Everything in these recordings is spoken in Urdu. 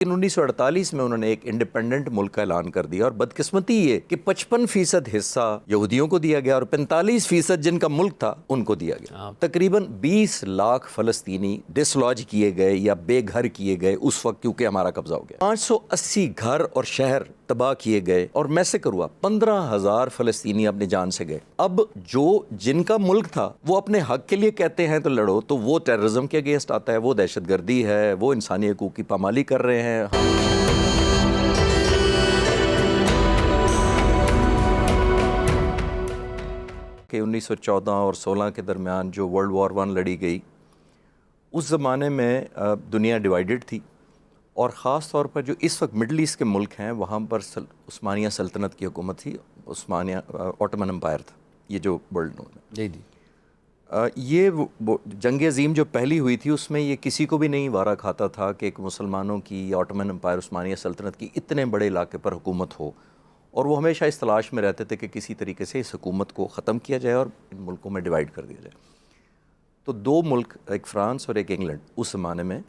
لیکن 1948 میں انہوں نے ایک انڈیپینڈنٹ ملک کا اعلان کر دیا، اور بدقسمتی یہ کہ 55% حصہ یہودیوں کو دیا گیا اور 45% جن کا ملک تھا ان کو دیا گیا۔ تقریباً 20 لاکھ فلسطینی ڈسلوج کیے گئے یا بے گھر کیے گئے اس وقت، کیونکہ ہمارا قبضہ ہو گیا۔ 580 گھر اور شہر تباہ کیے گئے اور میسیکر ہوا، 15,000 فلسطینی اپنی جان سے گئے۔ اب جو جن کا ملک تھا وہ اپنے حق کے لیے کہتے ہیں تو لڑو، تو وہ ٹیررزم کے اگینسٹ آتا ہے، وہ دہشت گردی ہے، وہ انسانی حقوق کی پامالی کر رہے ہیں۔ کہ 1914 اور 16 کے درمیان جو ورلڈ وار 1 لڑی گئی، اس زمانے میں دنیا ڈیوائیڈڈ تھی، اور خاص طور پر جو اس وقت مڈل ایسٹ کے ملک ہیں وہاں پر عثمانیہ سلطنت کی حکومت تھی، عثمانیہ آٹومن امپائر تھا، یہ جو ورلڈ نون ہے۔ جی جی، یہ جنگ عظیم جو پہلی ہوئی تھی اس میں یہ کسی کو بھی نہیں وارا کھاتا تھا کہ ایک مسلمانوں کی آٹومن امپائر عثمانیہ سلطنت کی اتنے بڑے علاقے پر حکومت ہو، اور وہ ہمیشہ اس تلاش میں رہتے تھے کہ کسی طریقے سے اس حکومت کو ختم کیا جائے اور ان ملکوں میں ڈیوائیڈ کر دیا جائے۔ تو 2 ملک، ایک فرانس اور ایک انگلینڈ، اس زمانے میں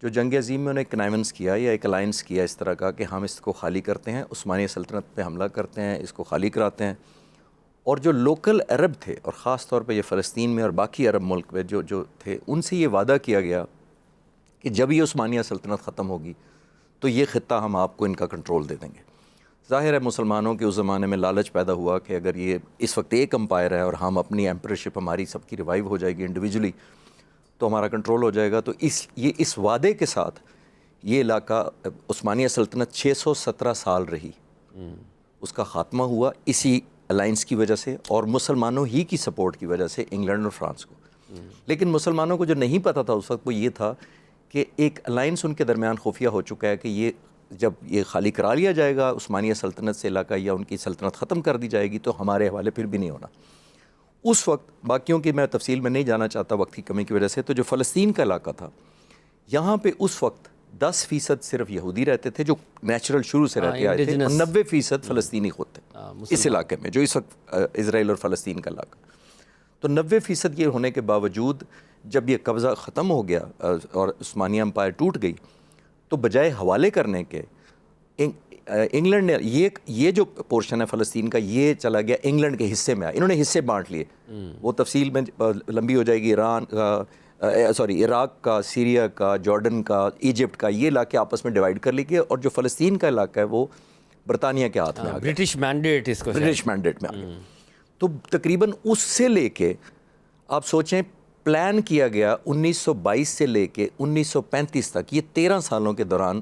جو جنگ عظیم میں انہیں کنائونس کیا یا ایک الائنس کیا اس طرح کا کہ ہم اس کو خالی کرتے ہیں، عثمانیہ سلطنت پہ حملہ کرتے ہیں، اس کو خالی کراتے ہیں، اور جو لوکل عرب تھے اور خاص طور پہ یہ فلسطین میں اور باقی عرب ملک میں جو تھے، ان سے یہ وعدہ کیا گیا کہ جب یہ عثمانیہ سلطنت ختم ہوگی تو یہ خطہ ہم آپ کو ان کا کنٹرول دے دیں گے۔ ظاہر ہے مسلمانوں کے اس زمانے میں لالچ پیدا ہوا کہ اگر یہ اس وقت ایک امپائر ہے اور ہم اپنی ایمپررشپ ہماری سب کی ریوائیو ہو جائے گی انڈیویجولی تو ہمارا کنٹرول ہو جائے گا، تو اس وعدے کے ساتھ یہ علاقہ عثمانیہ سلطنت 617 سال رہی، اس کا خاتمہ ہوا اسی الائنس کی وجہ سے اور مسلمانوں ہی کی سپورٹ کی وجہ سے، انگلینڈ اور فرانس کو۔ لیکن مسلمانوں کو جو نہیں پتہ تھا اس وقت وہ یہ تھا کہ ایک الائنس ان کے درمیان خفیہ ہو چکا ہے کہ یہ جب یہ خالی کرا لیا جائے گا عثمانیہ سلطنت سے علاقہ یا ان کی سلطنت ختم کر دی جائے گی تو ہمارے حوالے پھر بھی نہیں ہونا۔ اس وقت باقیوں کی میں تفصیل میں نہیں جانا چاہتا وقت کی کمی کی وجہ سے، تو جو فلسطین کا علاقہ تھا یہاں پہ اس وقت 10% صرف یہودی رہتے تھے جو نیچرل شروع سے رہتے آئے تھے، اور 90% فلسطینی خود تھے اس علاقے میں جو اس وقت اسرائیل اور فلسطین کا علاقہ۔ تو 90% یہ ہونے کے باوجود جب یہ قبضہ ختم ہو گیا اور عثمانیہ امپائر ٹوٹ گئی تو بجائے حوالے کرنے کے انگلینڈ نے یہ جو پورشن ہے فلسطین کا یہ چلا گیا انگلینڈ کے حصے میں، انہوں نے حصے بانٹ لیے، وہ تفصیل میں لمبی ہو جائے گی، عراق کا، سیریا کا، جارڈن کا، ایجپٹ کا، یہ علاقے آپس میں ڈیوائیڈ کر لیے گئے، اور جو فلسطین کا علاقہ ہے وہ برطانیہ کے ہاتھ میں آ گیا، برٹش مینڈیٹ، اس کو برٹش مینڈیٹ میں آ گیا۔ تو تقریباً اس سے لے کے آپ سوچیں پلان کیا گیا 1922 سے لے کے 1935 تک، یہ 13 سالوں کے دوران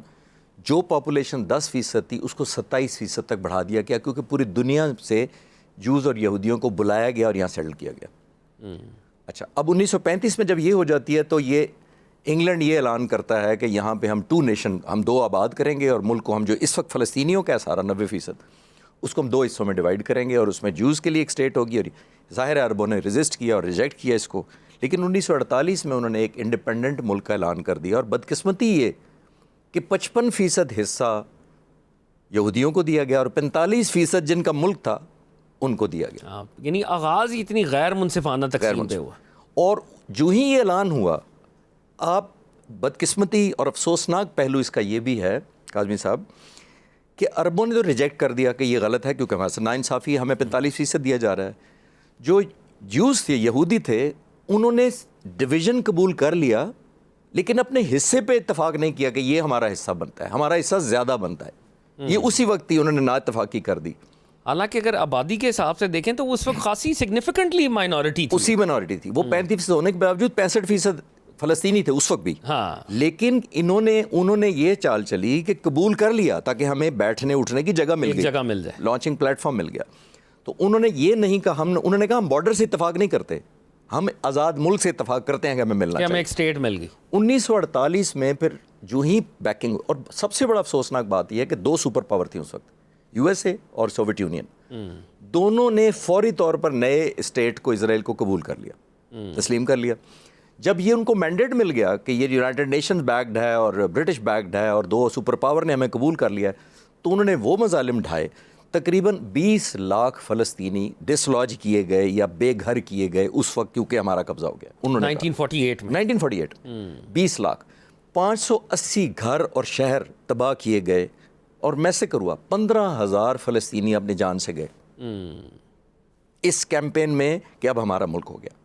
جو پاپولیشن 10% تھی اس کو 27% تک بڑھا دیا گیا، کیونکہ پوری دنیا سے جوز اور یہودیوں کو بلایا گیا اور یہاں سیٹل کیا گیا۔ اچھا، اب 1935 میں جب یہ ہو جاتی ہے تو یہ انگلینڈ یہ اعلان کرتا ہے کہ یہاں پہ ہم 2 نیشن، ہم 2 آباد کریں گے، اور ملک کو ہم جو اس وقت فلسطینیوں کا ہے سارا 90% اس کو ہم 2 حصوں میں ڈیوائیڈ کریں گے، اور اس میں جوز کے لیے ایک اسٹیٹ ہوگی، اور ظاہر ہے عربوں نے ریزسٹ کیا اور ریجیکٹ کیا اس کو، لیکن 1948 میں انہوں نے ایک انڈیپینڈنٹ ملک کا اعلان کر دیا، اور بدقسمتی یہ کہ 55% حصہ یہودیوں کو دیا گیا اور 45% جن کا ملک تھا ان کو دیا گیا۔ یعنی آغاز ہی اتنی غیر منصفانہ تقسیم پہ ہوا، اور جو ہی یہ اعلان ہوا، آپ بدقسمتی اور افسوسناک پہلو اس کا یہ بھی ہے کاظمی صاحب کہ عربوں نے تو ریجیکٹ کر دیا کہ یہ غلط ہے کیونکہ ہمارے سے ناانصافی ہے، ہمیں 45% دیا جا رہا ہے۔ جو جوز تھے، یہودی تھے، انہوں نے ڈویژن قبول کر لیا لیکن اپنے حصے پہ اتفاق نہیں کیا کہ یہ ہمارا حصہ بنتا ہے، ہمارا حصہ زیادہ بنتا ہے، یہ اسی وقت ہی انہوں نے نا اتفاقی کر دی۔ حالانکہ اگر آبادی کے حساب سے دیکھیں تو اس وقت خاصی سگنیفیکنٹلی مائنورٹی تھی، اسی مائنورٹی تھی، وہ 35% ہونے کے باوجود 65% فلسطینی تھے اس وقت بھی، لیکن انہوں نے یہ چال چلی کہ قبول کر لیا تاکہ ہمیں بیٹھنے اٹھنے کی جگہ مل گئی، لانچنگ پلیٹ فارم مل گیا۔ تو انہوں نے یہ نہیں کہا، انہوں نے کہا ہم بارڈر سے اتفاق نہیں کرتے، ہم آزاد ملک سے اتفاق کرتے ہیں کہ ہمیں ملنا چاہیے، ہمیں ایک اسٹیٹ مل گئی۔ 1948 میں پھر جو ہی بیکنگ، اور سب سے بڑا افسوسناک بات یہ ہے کہ 2 سپر پاور تھیں اس وقت، یو ایس اے اور سوویت یونین، دونوں نے فوری طور پر نئے اسٹیٹ کو، اسرائیل کو قبول کر لیا، تسلیم کر لیا۔ جب یہ ان کو مینڈیٹ مل گیا کہ یہ یونائٹڈ نیشنز بیکڈ ہے اور برٹش بیکڈ ہے اور 2 سپر پاور نے ہمیں قبول کر لیا ہے، تو انہوں نے وہ مظالم ڈھائے، تقریباً 20 لاکھ فلسطینی ڈسلوج کیے گئے یا بے گھر کیے گئے اس وقت، کیونکہ ہمارا قبضہ ہو گیا، انہوں نے 1948 میں 1948 20 لاکھ۔ 580 گھر اور شہر تباہ کیے گئے اور میسیکر ہوا. 15,000 فلسطینی اپنی جان سے گئے اس کیمپین میں کہ اب ہمارا ملک ہو گیا.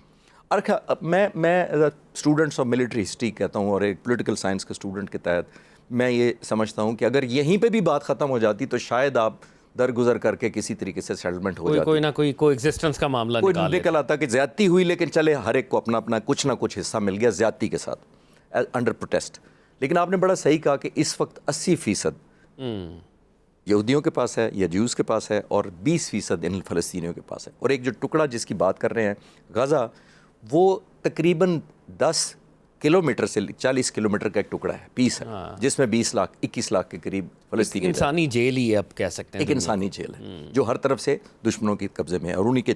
اور میں اسٹوڈنٹس آف ملٹری ہسٹری کہتا ہوں اور ایک پولیٹیکل سائنس کے اسٹوڈنٹ کے تحت میں یہ سمجھتا ہوں کہ اگر یہیں پہ بھی بات ختم ہو جاتی تو شاید آپ درگزر کر کے کسی طریقے سے سیٹلمنٹ ہو جاتی, کوئی نہ کوئی ایگزسٹنس کا معاملہ نکل آتا کہ زیادتی ہوئی لیکن چلے ہر ایک کو اپنا اپنا کچھ نہ کچھ حصہ مل گیا زیادتی کے ساتھ انڈر پروٹیسٹ. لیکن آپ نے بڑا صحیح کہا کہ اس وقت 80% یہودیوں کے پاس ہے یا جیوز کے پاس ہے اور 20% ان فلسطینیوں کے پاس ہے. اور ایک جو ٹکڑا جس کی بات کر رہے ہیں غزہ, وہ تقریباً 10 کلومیٹر سے 40 کلومیٹر کا ایک ٹکڑا ہے, پیس ہے, جس میں 21 لاکھ کے قریب فلسطینی, انسانی جیل ہی ہے اب کہہ سکتے ہیں, ایک انسانی جیل ہے جو ہر طرف سے دشمنوں کے قبضے میں ہے اور انہی کے.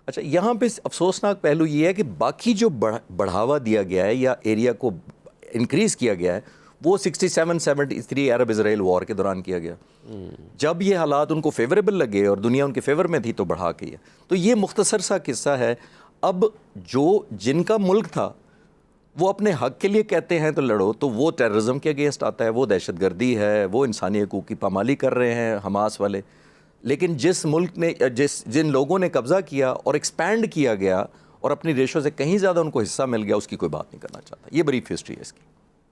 اچھا, یہاں پہ افسوسناک پہلو یہ ہے کہ باقی جو بڑھاوا دیا گیا ہے یا ایریا کو انکریز کیا گیا ہے وہ 67-73 عرب اسرائیل وار کے دوران کیا گیا. جب یہ حالات ان کو فیوریبل لگے اور دنیا ان کے فیور میں تھی تو بڑھا کے یہ. تو یہ مختصر سا قصہ ہے. اب جن کا ملک تھا وہ اپنے حق کے لیے کہتے ہیں تو لڑو, تو وہ ٹیررزم کے اگینسٹ آتا ہے, وہ دہشت گردی ہے, وہ انسانی حقوق کی پامالی کر رہے ہیں حماس والے. لیکن جس ملک نے جن لوگوں نے قبضہ کیا اور ایکسپینڈ کیا گیا اور اپنی ریشو سے کہیں زیادہ ان کو حصہ مل گیا, اس کی کوئی بات نہیں کرنا چاہتا. یہ بریف ہسٹری ہے اس کی.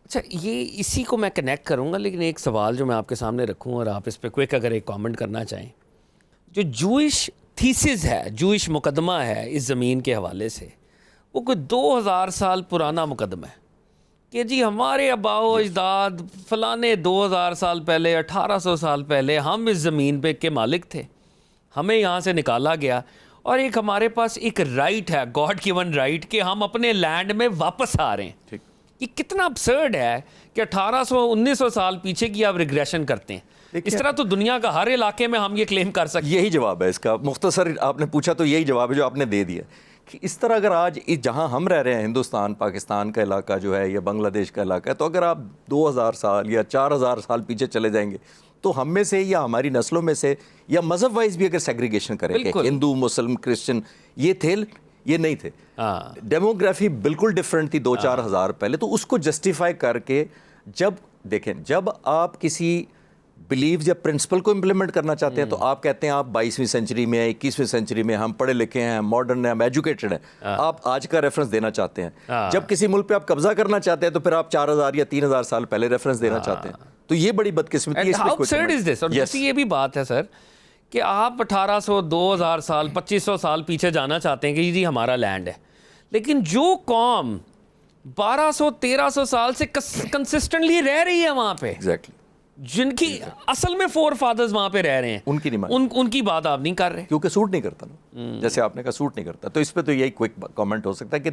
اچھا, یہ اسی کو میں کنیکٹ کروں گا, لیکن ایک سوال جو میں آپ کے سامنے رکھوں اور آپ اس پہ کوئک اگر ایک کامنٹ کرنا چاہیں. جو جوئش تھیسز ہے, جوئش مقدمہ ہے اس زمین کے حوالے سے, وہ کوئی 2000 سال پرانا مقدمہ ہے کہ جی ہمارے آباء و اجداد فلانے 2000 سال پہلے 1800 سال پہلے ہم اس زمین پہ کے مالک تھے, ہمیں یہاں سے نکالا گیا اور ایک ہمارے پاس ایک رائٹ ہے, گاڈ گیون رائٹ, کہ ہم اپنے لینڈ میں واپس آ رہے ہیں. یہ کتنا ابسرڈ ہے کہ 1800-1900 سال پیچھے کی آپ ریگریشن کرتے ہیں. اس طرح تو دنیا کا ہر علاقے میں ہم یہ کلیم کر سکتے ہیں. یہی جواب ہے اس کا, مختصر آپ نے پوچھا تو یہی جواب ہے جو آپ نے دے دیا کہ اس طرح اگر آج جہاں ہم رہ رہے ہیں ہندوستان پاکستان کا علاقہ جو ہے یا بنگلہ دیش کا علاقہ ہے, تو اگر آپ 2000 سال یا 4000 سال پیچھے چلے جائیں گے تو ہم میں سے یا ہماری نسلوں میں سے یا مذہب وائز بھی اگر سیگریگیشن کریں کہ ہندو مسلم کرسچن یہ تھے یہ نہیں تھے, ڈیموگرافی بالکل ڈیفرنٹ تھی 2-4 ہزار پہلے. تو اس کو جسٹیفائی کر کے جب دیکھیں, جب آپ کسی بلیف یا پرنسپل کو امپلیمنٹ کرنا چاہتے ہیں تو آپ کہتے ہیں آپ 22ویں سینچری میں 21ویں سینچری میں, ہم پڑھے لکھے ہیں, ماڈرن ہیں, ہم ایجوکیٹڈ ہیں, آپ آج کا ریفرنس دینا چاہتے ہیں. جب کسی ملک پہ آپ قبضہ کرنا چاہتے ہیں تو پھر آپ 4000 یا 3000 سال پہلے ریفرنس دینا چاہتے ہیں. تو یہ بڑی بدقسمتی ہے. How absurd is this? اور دوسری یہ بھی بات ہے سر کہ آپ 1800 2000 سال 2500 سال پیچھے جانا چاہتے ہیں کہ جی ہمارا لینڈ ہے, لیکن جو قوم 1200-1300 سال سے کنسسٹنٹلی رہ رہی ہے وہاں پہ, ایگزیکٹلی جن کی اصل میں فور فادرز وہاں پہ رہ رہے ہیں, ان کی بات آپ نہیں کر رہے کیونکہ سوٹ نہیں کرتا نا, جیسے آپ نے کہا سوٹ نہیں کرتا. تو اس پہ تو یہی کوئک کامنٹ ہو سکتا ہے کہ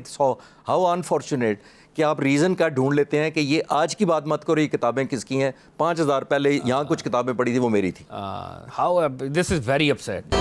ہاؤ انفارچونیٹ کہ آپ ریزن کا ڈھونڈ لیتے ہیں کہ یہ آج کی بات مت کرو, یہ کتابیں کس کی ہیں, 5000 پہلے یہاں کچھ کتابیں پڑھی تھی وہ میری تھی. دس از ویری اپسیٹ.